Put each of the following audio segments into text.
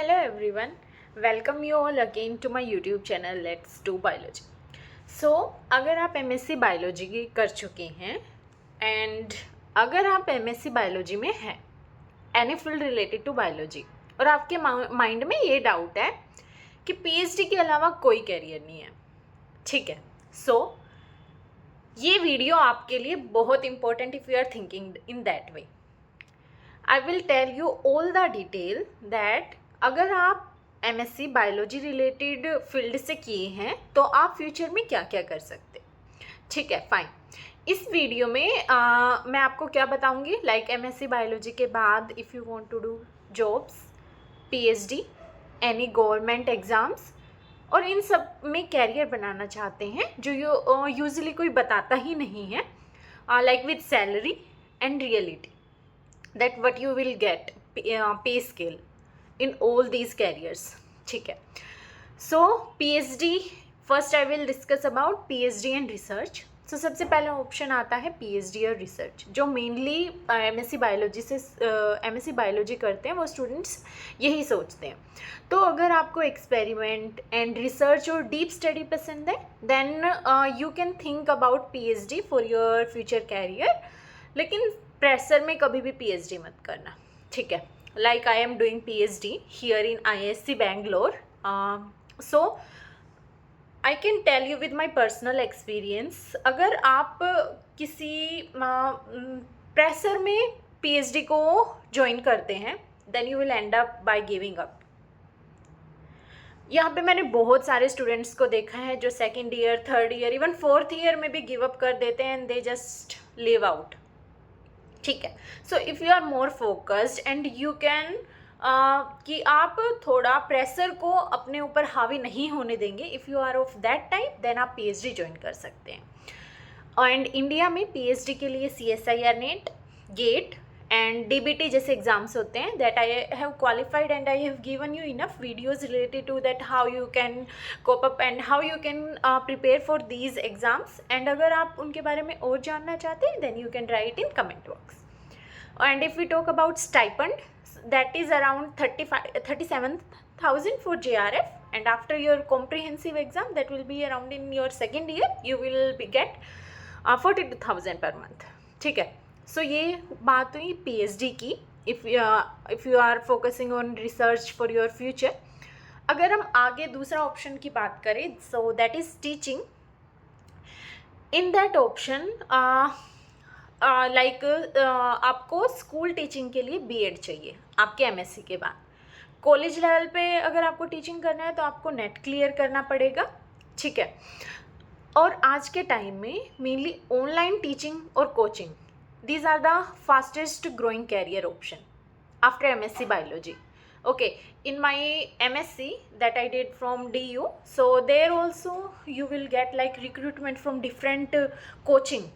Hello everyone, welcome you all again to my YouTube channel Let's Do Biology. So अगर आप MSc biology की कर चुके हैं एंड अगर आप MSc बायोलॉजी में हैं any field related to biology और आपके माइंड में ये डाउट है कि PhD के अलावा कोई कैरियर नहीं है, ठीक है। सो ये वीडियो आपके लिए बहुत important if you are thinking in that way. I will tell you all the detail that अगर आप MSc बायोलॉजी रिलेटेड फील्ड से किए हैं तो आप फ्यूचर में क्या क्या कर सकते, ठीक है। फाइन। इस वीडियो में मैं आपको क्या बताऊंगी, लाइक MSc बायोलॉजी के बाद if you want to do jobs, PhD, any government exams और इन सब में कैरियर बनाना चाहते हैं जो यूजुअली कोई बताता ही नहीं है, like with salary and reality that what you will get, पे scale in all these careers, ठीक है। So PhD, first I will discuss about PhD and research. So सबसे पहला ऑप्शन आता है PhD और रिसर्च, जो मेनली MSc बायोलॉजी से MSc बायोलॉजी करते हैं वो स्टूडेंट्स यही सोचते हैं। तो अगर आपको एक्सपेरिमेंट एंड रिसर्च और डीप स्टडी पसंद है then you can think about PhD for your future career, लेकिन प्रेशर में कभी भी PhD मत करना, ठीक है। Like I am doing PhD here in ISC Bangalore, so I can tell you with my personal experience, अगर आप किसी प्रेशर में PhD को ज्वाइन करते हैं then you will end up by giving up. यहाँ पे मैंने बहुत सारे स्टूडेंट्स को देखा है जो second year, third year, even fourth year में भी गिव अप कर देते हैं and they just leave out, ठीक है। So if you are more focused and you can कि आप थोड़ा प्रेशर को अपने ऊपर हावी नहीं होने देंगे, if you are of that type then आप PhD ज्वाइन कर सकते हैं। एंड इंडिया में PhD के लिए CSIR NET, GATE and DBT जैसे एग्जाम्स होते हैं that I have qualified and I have given you enough videos related to that how you can cope up and how you can prepare for these exams. And अगर आप उनके बारे में और जानना चाहते हैं then you can write in comment box. And if we talk about stipend, that is around 37,000 for JRF, and after your comprehensive exam that will be around in your second year you will be get 42,000 per month, ठीक है। सो ये बात हुई PhD की। if you are focusing on research for your future, अगर हम आगे दूसरा ऑप्शन की बात करें so that is teaching. in that option आपको स्कूल टीचिंग के लिए B.Ed चाहिए आपके MSc के बाद। कॉलेज लेवल पे अगर आपको टीचिंग करना है तो आपको नेट क्लियर करना पड़ेगा, ठीक है। और आज के टाइम में मेनली ऑनलाइन टीचिंग और coaching, these are the fastest growing career option after MSc biology. okay, in my MSc that I did from DU, so there also you will get like recruitment from different coaching.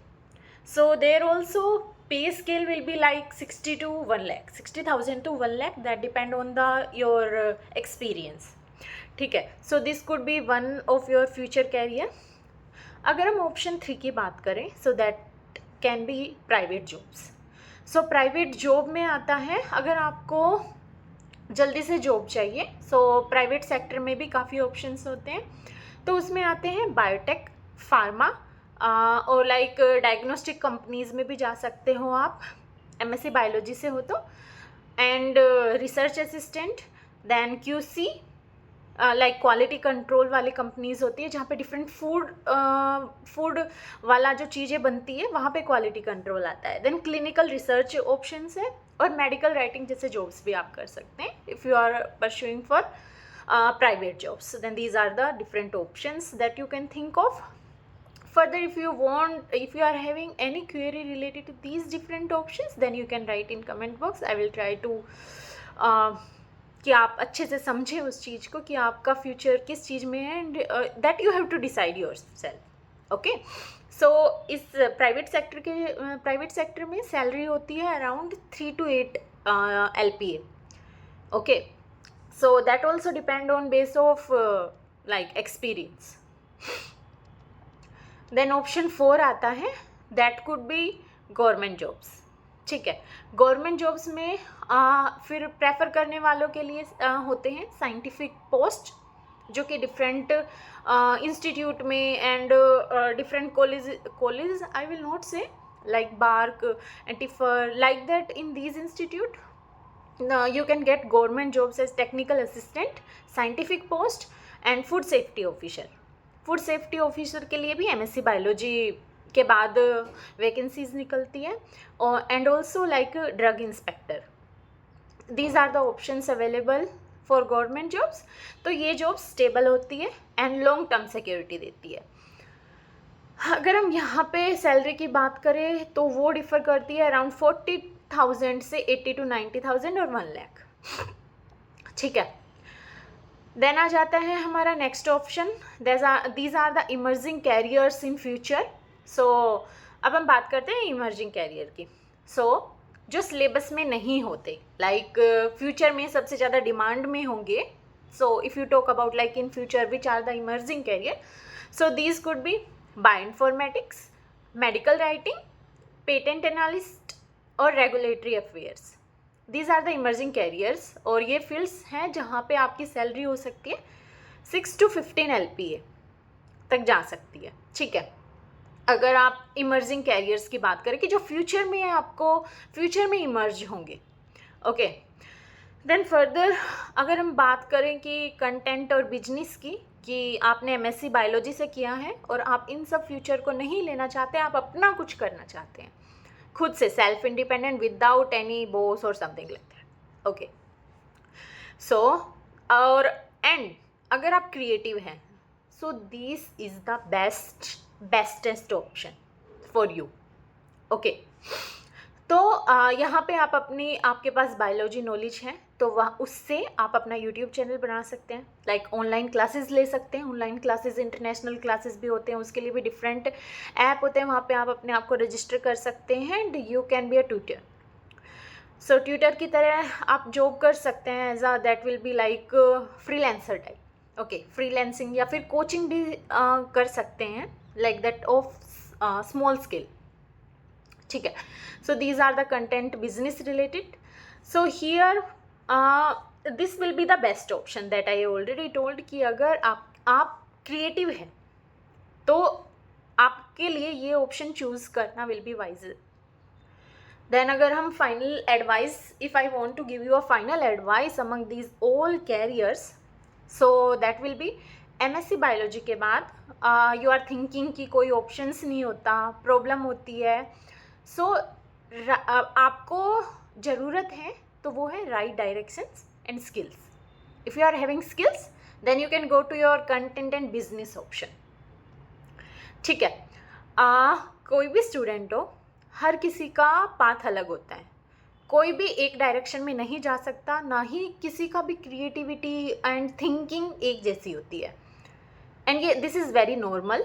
So there also pay scale will be like 60 to 1 lakh, 60,000 to 1 lakh, that depend on the your experience, ठीक है। So this could be one of your future career. अगर हम option 3 की बात करें so that can be private jobs. So private job में आता है अगर आपको जल्दी से जॉब चाहिए, so प्राइवेट सेक्टर में भी काफ़ी ऑप्शंस होते हैं। तो उसमें आते हैं बायोटेक, फार्मा और लाइक डायग्नोस्टिक कंपनीज में भी जा सकते हो आप MSc बायोलॉजी से हो तो, and research assistant, then QC like quality control वाली कंपनीज होती है जहाँ पे डिफरेंट फूड वाला जो चीज़ें बनती है वहाँ पे क्वालिटी कंट्रोल आता है। देन क्लिनिकल रिसर्च ऑप्शंस है और मेडिकल राइटिंग जैसे जॉब्स भी आप कर सकते हैं if you are pursuing for private jobs. Then these are the different options that you can think of. Further, if you are having any query related to these different options then you can write in comment box. I will try to कि आप अच्छे से समझें उस चीज़ को कि आपका future किस चीज़ में है and that you have to decide yourself, okay. So इस प्राइवेट सेक्टर में सैलरी होती है around 3 to 8 LPA, okay. So that also depend on base of like experience. Then option 4 आता है that could be government jobs, ठीक है। Government jobs में फिर प्रेफर करने वालों के लिए होते हैं साइंटिफिक पोस्ट, जो कि डिफरेंट इंस्टीट्यूट में and different college I will not say like BARC and TIFR like that. In these institute you can get government jobs as technical assistant, scientific post and food safety officer. Food safety officer के लिए भी MSc biology के बाद vacancies निकलती है, और and also like drug inspector. These are the options available for government jobs. तो ये जॉब स्टेबल होती है एंड लॉन्ग टर्म सिक्योरिटी देती है. अगर हम यहाँ पे सैलरी की बात करें तो वो डिफर करती है अराउंड 40,000 से 80 to 90,000 और 1 लाख. ठीक है. देन आ जाता है हमारा next option, these are the emerging careers in future. So अब हम बात करते हैं इमर्जिंग कैरियर की. सो जो सिलेबस में नहीं होते, लाइक फ्यूचर में सबसे ज़्यादा डिमांड में होंगे. So if you talk about like in future which are the emerging career, so these could be bioinformatics, medical writing, patent analyst और regulatory affairs. These are the emerging careers. और ये fields हैं जहाँ पे आपकी salary हो सकती है 6 to 15 LPA तक जा सकती है. ठीक है, अगर आप इमर्जिंग कैरियर्स की बात करें कि जो फ्यूचर में आपको फ्यूचर में इमर्ज होंगे. ओके. देन फर्दर अगर हम बात करें कि कंटेंट और बिजनेस की, कि आपने एमएससी बायोलॉजी से किया है और आप इन सब फ्यूचर को नहीं लेना चाहते, आप अपना कुछ करना चाहते हैं खुद से, self independent without any boss और समथिंग लाइक दैट. ओके. सो और एंड अगर आप क्रिएटिव हैं, so this is the bestest option for you. Okay. तो यहाँ पे आप आपके पास बायोलॉजी नॉलेज है तो वह उससे आप अपना यूट्यूब चैनल बना सकते हैं. लाइक ऑनलाइन क्लासेस ले सकते हैं. ऑनलाइन क्लासेस इंटरनेशनल क्लासेस भी होते हैं, उसके लिए भी डिफरेंट ऐप होते हैं, वहाँ पे आप अपने आप को रजिस्टर कर सकते हैं and you can be a tutor. So tutor की तरह आप जॉब कर सकते हैं as a that will be like freelancer type. Okay. Freelancing या फिर कोचिंग भी कर सकते हैं like that of small scale. ठीक है. So these are the content business related. So here this will be the best option that I already told कि अगर आप क्रिएटिव हैं तो आपके लिए ये ऑप्शन चूज करना विल बी वाइजर. देन अगर हम final advice, if I want to give you a final advice among these all careers, so that will be MSc biology के बाद यू आर थिंकिंग कि कोई ऑप्शंस नहीं होता, problem होती है. सो आपको ज़रूरत है तो वो है right directions and skills. If you are having skills then you can go to your content and business option. ठीक है. कोई भी स्टूडेंट हो, हर किसी का पाथ अलग होता है. कोई भी एक डायरेक्शन में नहीं जा सकता, ना ही किसी का भी क्रिएटिविटी एंड थिंकिंग एक जैसी होती है. एंड ये this is very normal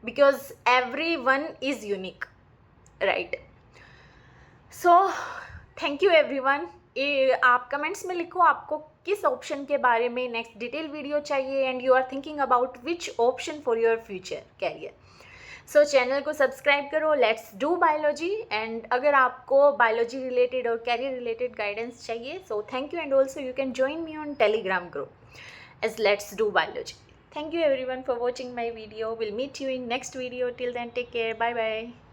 because every one is unique, right. So thank you everyone. आप कमेंट्स में लिखो आपको किस ऑप्शन के बारे में नेक्स्ट डिटेल वीडियो चाहिए and you are thinking about which option for your future career. So channel को सब्सक्राइब करो. Let's do biology. एंड अगर आपको बायोलॉजी रिलेटेड और कैरियर रिलेटेड गाइडेंस चाहिए, so thank you. And also you can join me on Telegram group as let's do biology. Thank you everyone for watching my video. We'll meet you in next video. Till then, take care. Bye bye.